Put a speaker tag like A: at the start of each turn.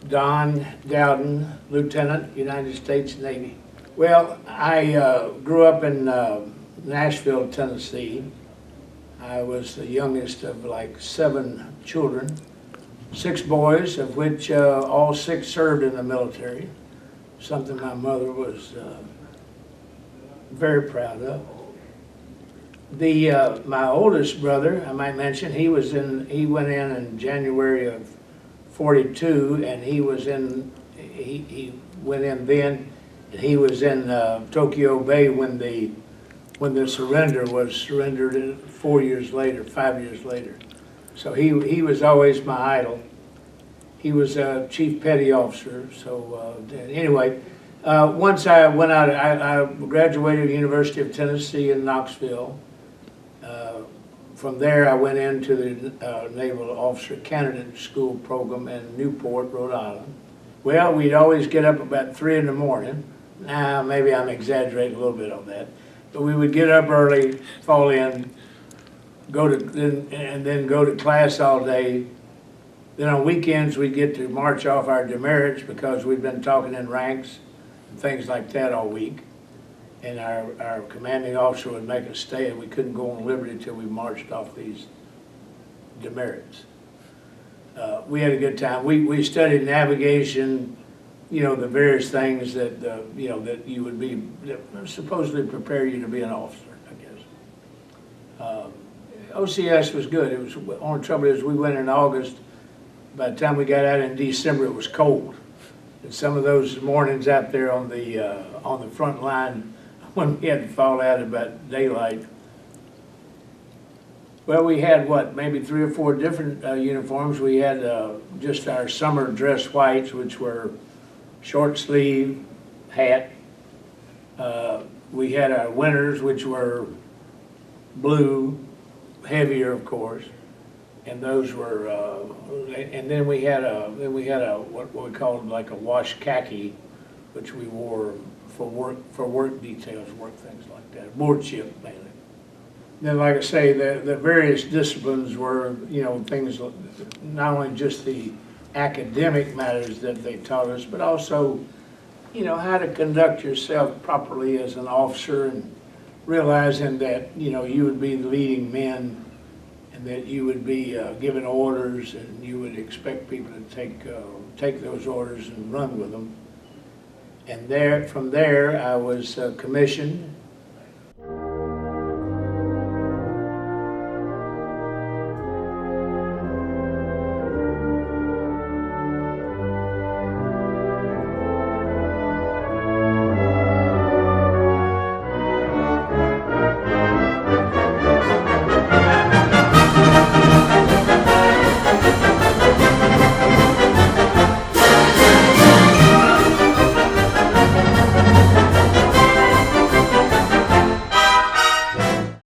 A: Don Dowden, Lieutenant, United States Navy. Well, I grew up in Nashville, Tennessee. I was the youngest of like 7 children, 6 boys, of which all 6 served in the military, something my mother was very proud of. My oldest brother, I might mention, he went in January of '42, and he went in then, and he was in Tokyo Bay when the surrender was surrendered 4 years later, 5 years later. So he was always my idol. He was a chief petty officer. So anyway, once I went out, I graduated at the University of Tennessee in Knoxville. From there, I went into the Naval Officer Candidate School program in Newport, Rhode Island. Well, we'd always get up about 3 in the morning. Now, maybe I'm exaggerating a little bit on that. But we would get up early, fall in, then go to class all day. Then on weekends, we'd get to march off our demerits because we'd been talking in ranks and things like that all week. And our commanding officer would make us stay, and we couldn't go on liberty until we marched off these demerits. We had a good time. We studied navigation, the various things that that you would be that supposedly prepare you to be an officer, I guess. OCS was good. It was the only trouble is we went in August. By the time we got out in December, it was cold. And some of those mornings out there on the front line, when we had to fall out about daylight. Well, we had maybe 3 or 4 different uniforms. We had just our summer dress whites, which were short sleeve hat. We had our winters, which were blue, heavier, of course, and those were. And then we had what we called like a wash khaki, which we wore for work details, work things like that, boardship mainly. Then, like I say, the various disciplines were, things, not only just the academic matters that they taught us, but also, how to conduct yourself properly as an officer, and realizing that, you would be the leading men, and that you would be giving orders, and you would expect people to take those orders and run with them. And from there, I was commissioned